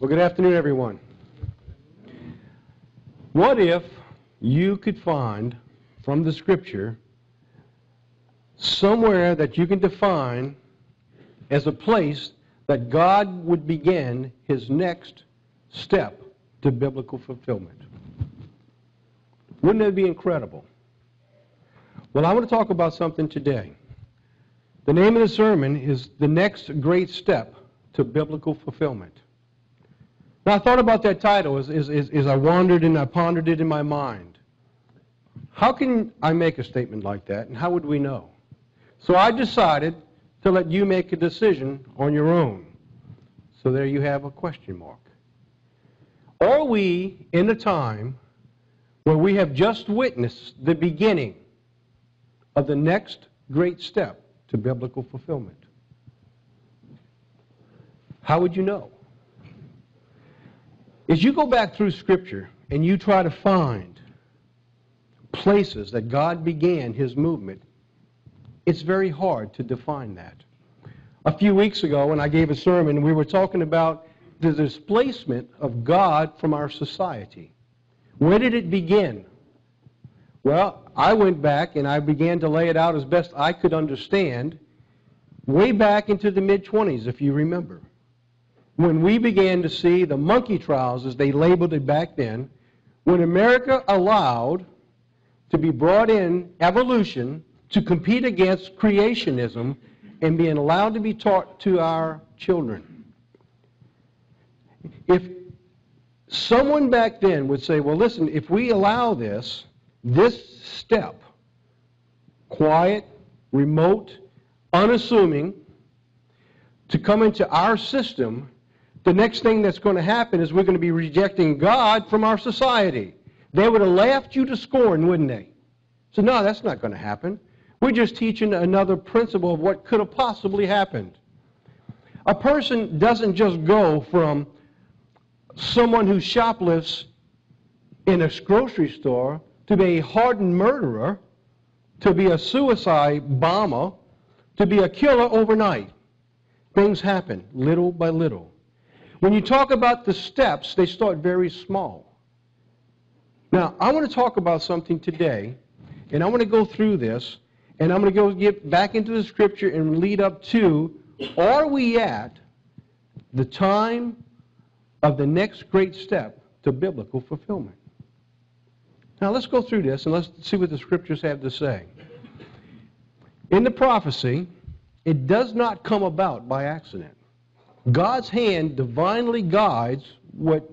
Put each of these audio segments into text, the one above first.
Well, good afternoon, everyone. What if you could find from the Scripture somewhere that you can define as a place that God would begin His next step to biblical fulfillment? Wouldn't that be incredible? Well, I want to talk about something today. The name of the sermon is The Next Great Step to Biblical Fulfillment. Now, I thought about that title as I wandered and I pondered it in my mind. How can I make a statement like that, and how would we know? So I decided to let you make a decision on your own. So there you have a question mark. Are we in a time where we have just witnessed the beginning of the next great step to biblical fulfillment? How would you know? As you go back through Scripture and you try to find places that God began His movement, it's very hard to define that. A few weeks ago when I gave a sermon, we were talking about the displacement of God from our society. Where did it begin? Well, I went back and I began to lay it out as best I could understand way back into the mid-20s, if you remember, when we began to see the monkey trials, as they labeled it back then, when America allowed to be brought in evolution to compete against creationism and being allowed to be taught to our children. If someone back then would say, well, listen, if we allow this step, quiet, remote, unassuming, to come into our system, the next thing that's going to happen is we're going to be rejecting God from our society. They would have laughed you to scorn, wouldn't they? So no, that's not going to happen. We're just teaching another principle of what could have possibly happened. A person doesn't just go from someone who shoplifts in a grocery store to be a hardened murderer, to be a suicide bomber, to be a killer overnight. Things happen little by little. When you talk about the steps, they start very small. Now, I want to talk about something today, and I want to go through this, and I'm going to go get back into the Scripture and lead up to, are we at the time of the next great step to biblical fulfillment? Now, let's go through this, and let's see what the Scriptures have to say. In the prophecy, it does not come about by accident. God's hand divinely guides what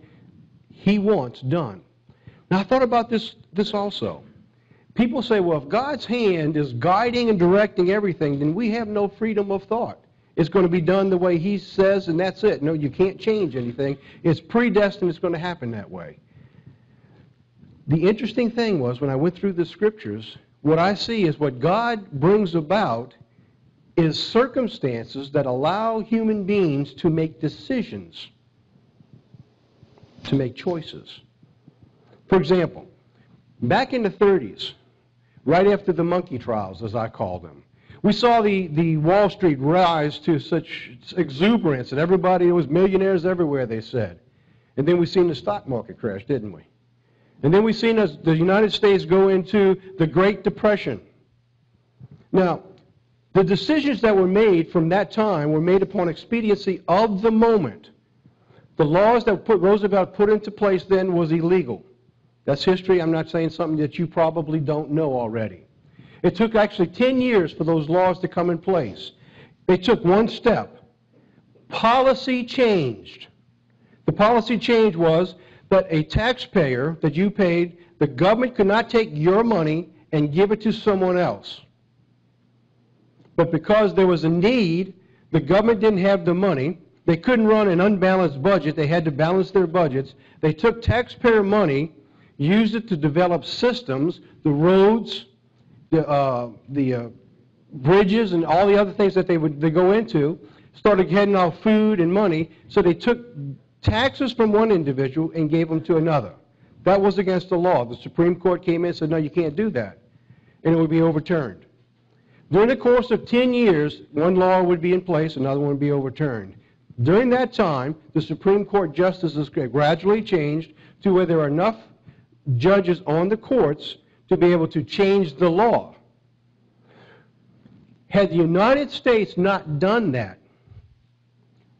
He wants done. Now, I thought about this also. People say, well, if God's hand is guiding and directing everything, then we have no freedom of thought. It's going to be done the way He says, and that's it. No, you can't change anything. It's predestined. It's going to happen that way. The interesting thing was, when I went through the Scriptures, what I see is what God brings about is circumstances that allow human beings to make decisions, to make choices. For example, back in the 30s, right after the monkey trials, as I call them, we saw the Wall Street rise to such exuberance that everybody, there was millionaires everywhere, they said. And then we seen the stock market crash, didn't we? And then we seen the United States go into the Great Depression. Now, the decisions that were made from that time were made upon expediency of the moment. The laws that Roosevelt put into place then was illegal. That's history. I'm not saying something that you probably don't know already. It took actually 10 years for those laws to come in place. They took one step. Policy changed. The policy change was that a taxpayer that you paid, the government could not take your money and give it to someone else. But because there was a need, the government didn't have the money. They couldn't run an unbalanced budget. They had to balance their budgets. They took taxpayer money, used it to develop systems, the roads, the bridges, and all the other things that they go into, started getting off food and money. So they took taxes from one individual and gave them to another. That was against the law. The Supreme Court came in and said, no, you can't do that. And it would be overturned. During the course of 10 years, one law would be in place, another one would be overturned. During that time, the Supreme Court justices gradually changed to where there are enough judges on the courts to be able to change the law. Had the United States not done that,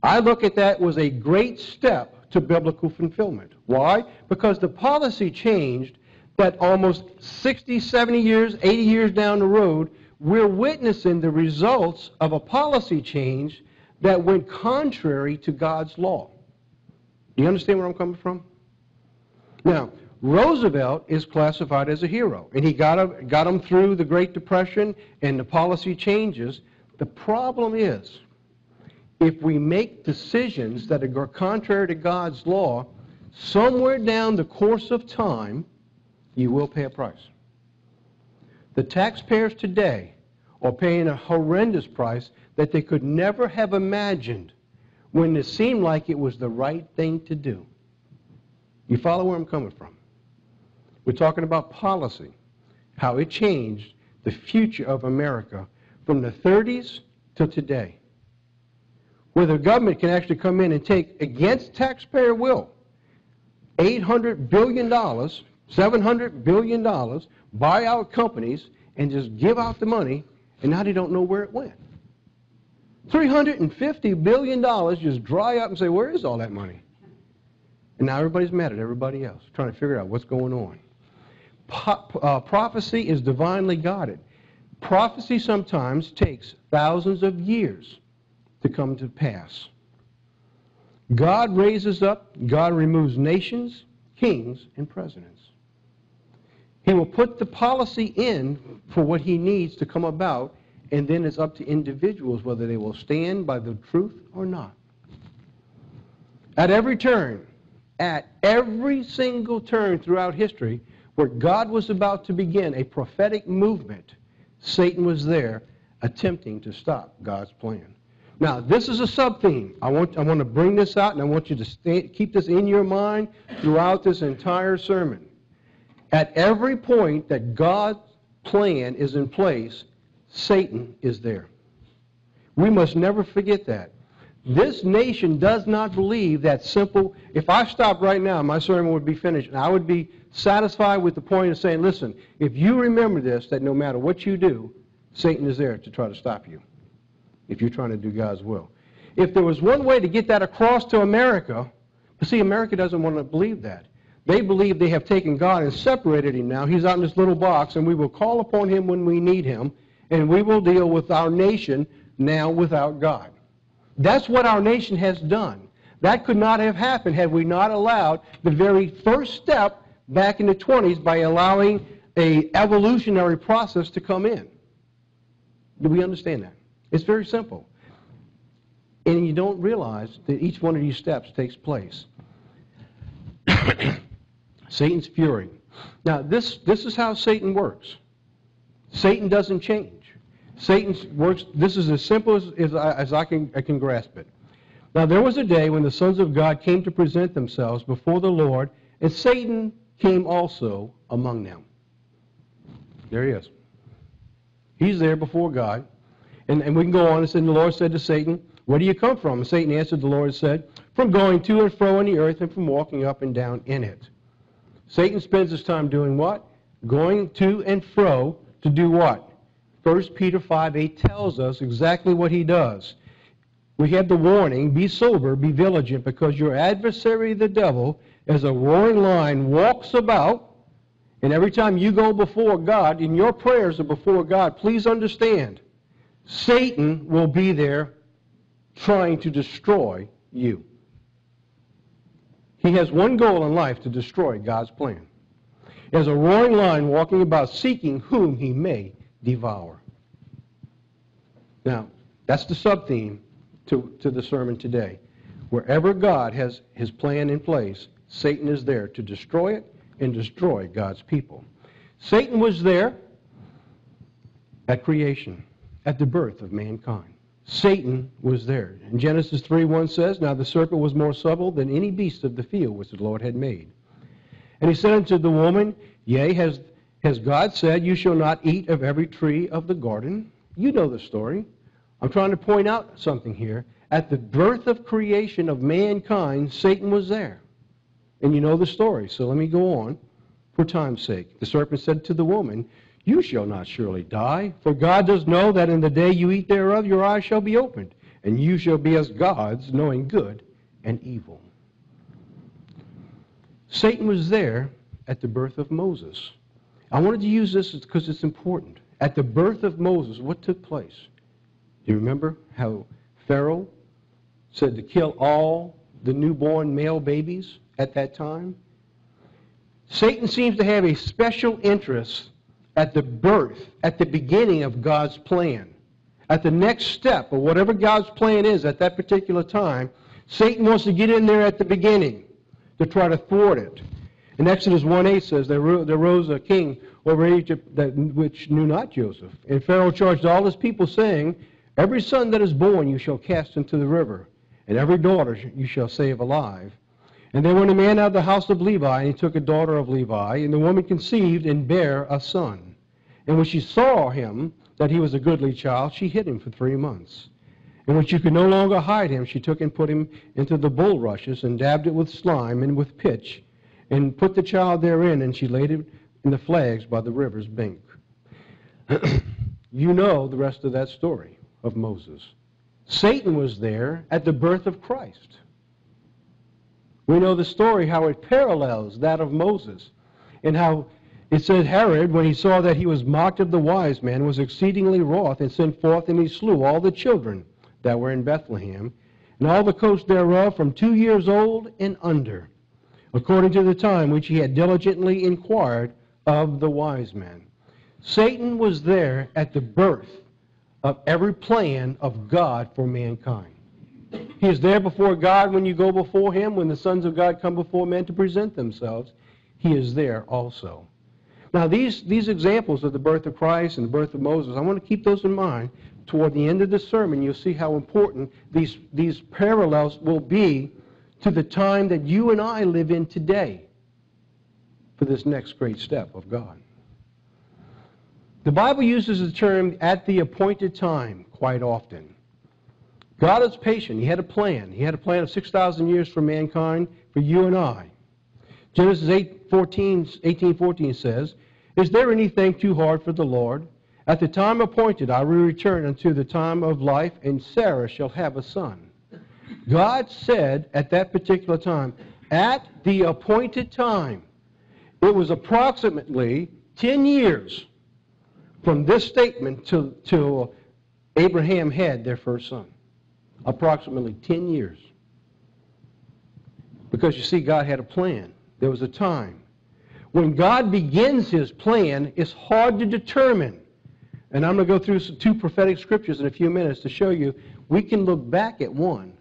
I look at that as a great step to biblical fulfillment. Why? Because the policy changed that almost 60, 70 years, 80 years down the road, we're witnessing the results of a policy change that went contrary to God's law. Do you understand where I'm coming from? Now, Roosevelt is classified as a hero, and he got him through the Great Depression and the policy changes. The problem is, if we make decisions that are contrary to God's law, somewhere down the course of time, you will pay a price. The taxpayers today are paying a horrendous price that they could never have imagined when it seemed like it was the right thing to do. You follow where I'm coming from? We're talking about policy, how it changed the future of America from the 30s to today, where the government can actually come in and take, against taxpayer will, $800 billion, $700 billion, buy out companies, and just give out the money, and now they don't know where it went. $350 billion just dry up and say, where is all that money? And now everybody's mad at everybody else, trying to figure out what's going on. Prophecy is divinely guided. Prophecy sometimes takes thousands of years to come to pass. God raises up, God removes nations, kings, and presidents. He will put the policy in for what he needs to come about, and then it's up to individuals whether they will stand by the truth or not. At every turn, at every single turn throughout history, where God was about to begin a prophetic movement, Satan was there attempting to stop God's plan. Now, this is a sub-theme. I want to bring this out, and I want you to keep this in your mind throughout this entire sermon. At every point that God's plan is in place, Satan is there. We must never forget that. This nation does not believe that simple. If I stopped right now, my sermon would be finished, and I would be satisfied with the point of saying, listen, if you remember this, that no matter what you do, Satan is there to try to stop you, if you're trying to do God's will. If there was one way to get that across to America, but see, America doesn't want to believe that. They believe they have taken God and separated him now. He's out in this little box, and we will call upon him when we need him, and we will deal with our nation now without God. That's what our nation has done. That could not have happened had we not allowed the very first step back in the 20s by allowing an evolutionary process to come in. Do we understand that? It's very simple. And you don't realize that each one of these steps takes place. Satan's fury. Now, this is how Satan works. Satan doesn't change. Satan works, this is as simple as I can grasp it. Now, there was a day when the sons of God came to present themselves before the Lord, and Satan came also among them. There he is. He's there before God. And we can go on and say, the Lord said to Satan, where do you come from? And Satan answered the Lord and said, from going to and fro on the earth and from walking up and down in it. Satan spends his time doing what? Going to and fro to do what? 1 Peter 5:8 tells us exactly what he does. We have the warning, be sober, be vigilant, because your adversary, the devil, as a roaring lion, walks about, and every time you go before God, and your prayers are before God, please understand, Satan will be there trying to destroy you. He has one goal in life, to destroy God's plan. As a roaring lion walking about seeking whom he may devour. Now, that's the sub-theme to the sermon today. Wherever God has his plan in place, Satan is there to destroy it and destroy God's people. Satan was there at creation, at the birth of mankind. Satan was there. And Genesis 3:1 says, now the serpent was more subtle than any beast of the field which the Lord had made. And he said unto the woman, yea, has God said, you shall not eat of every tree of the garden? You know the story. I'm trying to point out something here. At the birth of creation of mankind, Satan was there. And you know the story, so let me go on for time's sake. The serpent said to the woman, "You shall not surely die, for God does know that in the day you eat thereof your eyes shall be opened, and you shall be as gods, knowing good and evil." Satan was there at the birth of Moses. I wanted to use this because it's important. At the birth of Moses, what took place? Do you remember how Pharaoh said to kill all the newborn male babies at that time? Satan seems to have a special interest at the birth, at the beginning of God's plan. At the next step, or whatever God's plan is at that particular time, Satan wants to get in there at the beginning to try to thwart it. In Exodus 1:8 says, there rose a king over Egypt which knew not Joseph. And Pharaoh charged all his people, saying, "Every son that is born you shall cast into the river, and every daughter you shall save alive." And there went a man out of the house of Levi, and he took a daughter of Levi, and the woman conceived and bare a son. And when she saw him, that he was a goodly child, she hid him for 3 months. And when she could no longer hide him, she took and put him into the bulrushes, and dabbed it with slime and with pitch, and put the child therein, and she laid it in the flags by the river's bank. You know the rest of that story of Moses. Satan was there at the birth of Christ. We know the story, how it parallels that of Moses, and how it said Herod, when he saw that he was mocked of the wise men, was exceedingly wroth, and sent forth, and he slew all the children that were in Bethlehem, and all the coast thereof from 2 years old and under, according to the time which he had diligently inquired of the wise men. Satan was there at the birth of every plan of God for mankind. He is there before God when you go before him, when the sons of God come before men to present themselves. He is there also. Now, these examples of the birth of Christ and the birth of Moses, I want to keep those in mind. Toward the end of the sermon, you'll see how important these parallels will be to the time that you and I live in today for this next great step of God. The Bible uses the term "at the appointed time" quite often. God is patient. He had a plan. He had a plan of 6,000 years for mankind, for you and I. Genesis 18:14 says, "Is there anything too hard for the Lord? At the time appointed I will return unto the time of life, and Sarah shall have a son." God said at that particular time, at the appointed time. It was approximately 10 years from this statement till Abraham had their first son. Approximately 10 years. Because you see, God had a plan. There was a time. When God begins his plan, it's hard to determine. And I'm going to go through 2 prophetic scriptures in a few minutes to show you we can look back at one.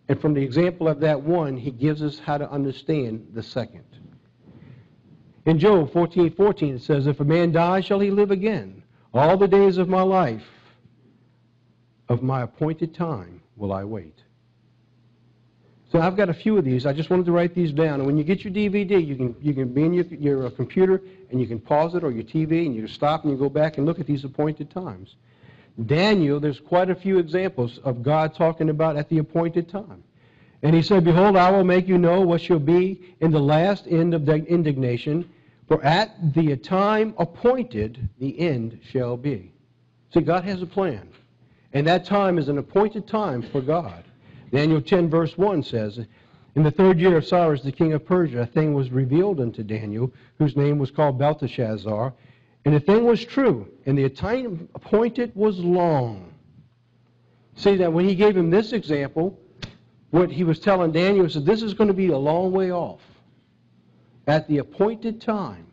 And from the example of that one, he gives us how to understand the second. In Job 14:14 it says, "If a man die, shall he live again? All the days of my life, of my appointed time, will I wait." So I've got a few of these. I just wanted to write these down. And when you get your DVD, you can be in your computer, and you can pause it, or your TV, and you can stop and you go back and look at these appointed times. Daniel, there's quite a few examples of God talking about at the appointed time. And he said, "Behold, I will make you know what shall be in the last end of the indignation, for at the time appointed the end shall be." See, God has a plan. And that time is an appointed time for God. Daniel 10 verse 1 says, "In the 3rd year of Cyrus the king of Persia, a thing was revealed unto Daniel, whose name was called Belteshazzar. And the thing was true, and the time appointed was long." See that when he gave him this example, what he was telling Daniel is that this is going to be a long way off. At the appointed time.